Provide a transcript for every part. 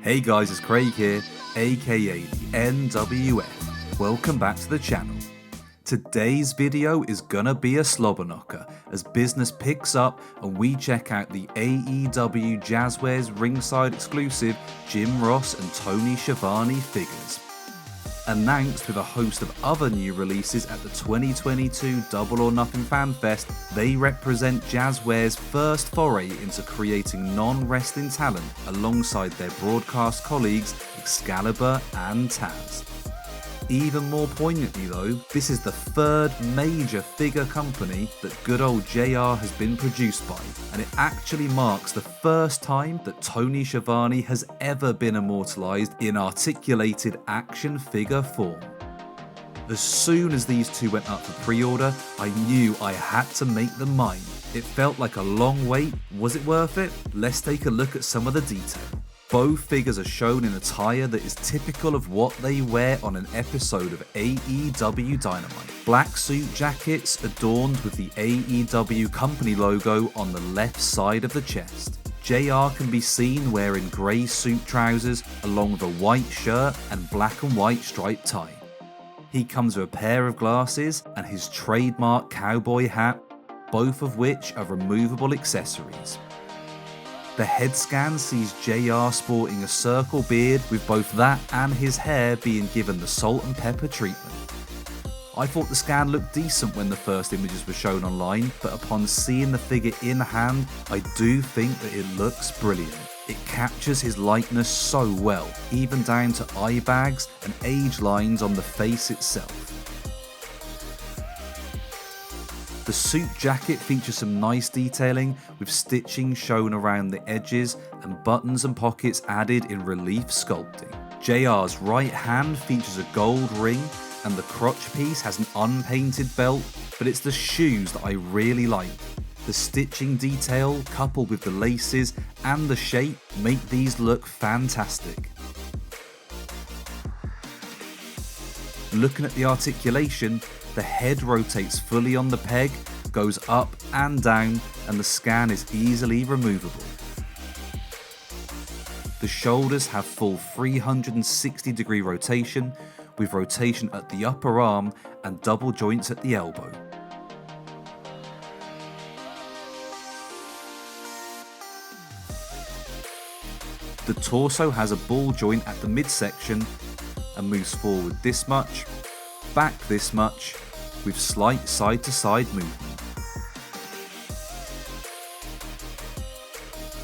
Hey guys, it's Craig here, aka the NWF. Welcome back to the channel. Today's video is gonna be a slobber knocker as business picks up and we check out the AEW Jazwares Ringside exclusive Jim Ross and Tony Schiavone figures. Announced with a host of other new releases at the 2022 Double or Nothing Fan Fest, they represent Jazwares' first foray into creating non-wrestling talent alongside their broadcast colleagues Excalibur and Taz. Even more poignantly though, this is the third major figure company that good old JR has been produced by, and it actually marks the first time that Tony Schiavone has ever been immortalised in articulated action figure form. As soon as these two went up for pre-order, I knew I had to make them mine. It felt like a long wait. Was it worth it? Let's take a look at some of the detail. Both figures are shown in attire that is typical of what they wear on an episode of AEW Dynamite. Black suit jackets adorned with the AEW company logo on the left side of the chest. JR can be seen wearing grey suit trousers along with a white shirt and black and white striped tie. He comes with a pair of glasses and his trademark cowboy hat, both of which are removable accessories. The head scan sees JR sporting a circle beard with both that and his hair being given the salt and pepper treatment. I thought the scan looked decent when the first images were shown online, but upon seeing the figure in hand, I do think that it looks brilliant. It captures his likeness so well, even down to eye bags and age lines on the face itself. The suit jacket features some nice detailing with stitching shown around the edges and buttons and pockets added in relief sculpting. JR's right hand features a gold ring and the crotch piece has an unpainted belt, but it's the shoes that I really like. The stitching detail coupled with the laces and the shape make these look fantastic. Looking at the articulation, the head rotates fully on the peg, goes up and down, and the scan is easily removable. The shoulders have full 360-degree rotation, with rotation at the upper arm and double joints at the elbow. The torso has a ball joint at the midsection and moves forward this much, back this much, with slight side-to-side movement.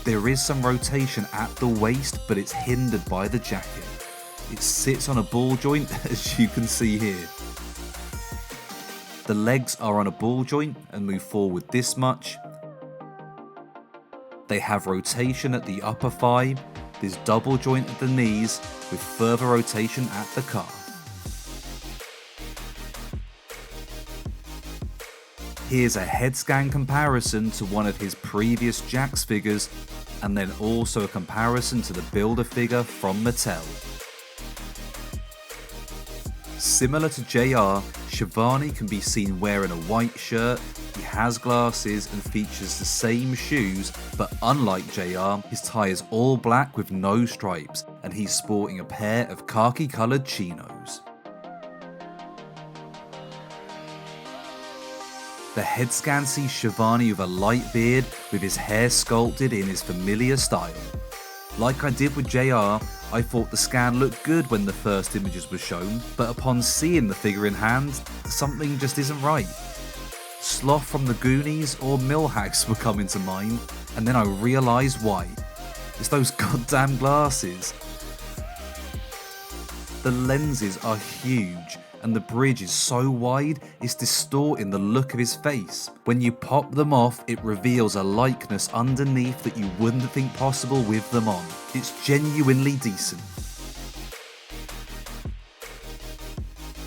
There is some rotation at the waist, but it's hindered by the jacket. It sits on a ball joint, as you can see here. The legs are on a ball joint and move forward this much. They have rotation at the upper thigh, this double joint at the knees, with further rotation at the calf. Here's a head scan comparison to one of his previous Jax figures, and then also a comparison to the Build-A-Figure from Mattel. Similar to JR, Schiavone can be seen wearing a white shirt, he has glasses and features the same shoes, but unlike JR, his tie is all black with no stripes, and he's sporting a pair of khaki coloured chinos. The head scan sees Schiavone with a light beard with his hair sculpted in his familiar style. Like I did with JR, I thought the scan looked good when the first images were shown, but upon seeing the figure in hand, something just isn't right. Sloth from the Goonies or Millhouse were coming to mind, and then I realised why. It's those goddamn glasses. The lenses are huge, and the bridge is so wide it's distorting the look of his face. When you pop them off, it reveals a likeness underneath that you wouldn't think possible with them on. It's genuinely decent.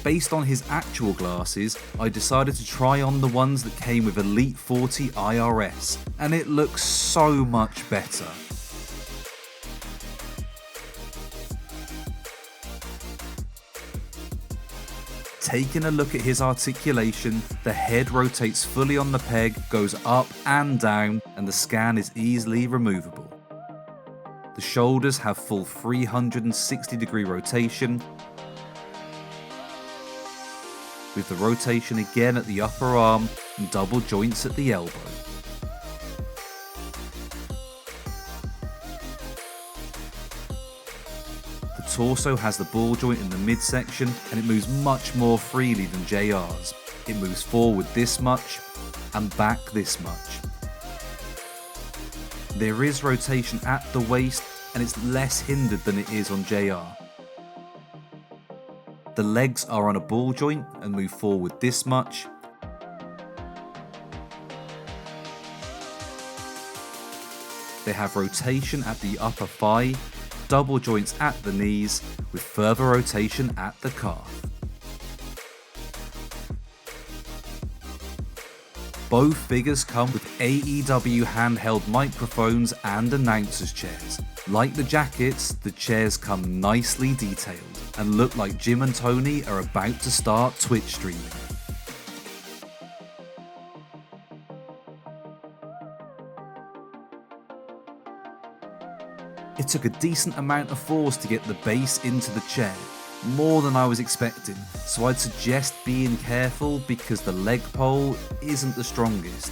Based on his actual glasses, I decided to try on the ones that came with Elite 40 IRS, and it looks so much better. Taking a look at his articulation, the head rotates fully on the peg, goes up and down, and the scan is easily removable. The shoulders have full 360-degree rotation, with the rotation again at the upper arm and double joints at the elbow. The torso has the ball joint in the midsection, and it moves much more freely than JR's. It moves forward this much and back this much. There is rotation at the waist, and it's less hindered than it is on JR. The legs are on a ball joint and move forward this much. They have rotation at the upper thigh, double joints at the knees, with further rotation at the calf. Both figures come with AEW handheld microphones and announcers chairs. Like the jackets, the chairs come nicely detailed and look like Jim and Tony are about to start Twitch streaming. It took a decent amount of force to get the base into the chair, more than I was expecting, so I'd suggest being careful because the leg pole isn't the strongest.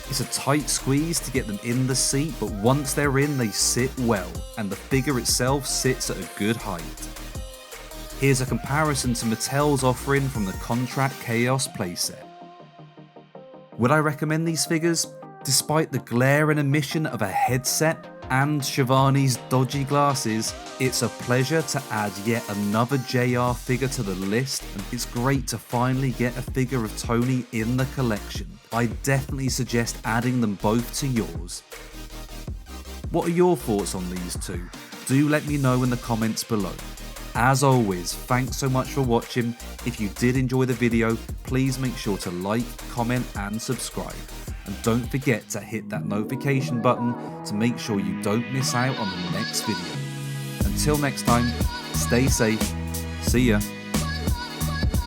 It's a tight squeeze to get them in the seat, but once they're in, they sit well, and the figure itself sits at a good height. Here's a comparison to Mattel's offering from the Contract Chaos playset. Would I recommend these figures? Despite the glare and emission of a headset and Schiavone's dodgy glasses, it's a pleasure to add yet another JR figure to the list, and it's great to finally get a figure of Tony in the collection. I definitely suggest adding them both to yours. What are your thoughts on these two? Do let me know in the comments below. As always, thanks so much for watching. If you did enjoy the video, please make sure to like, comment and subscribe. And don't forget to hit that notification button to make sure you don't miss out on the next video. Until next time, stay safe, see ya.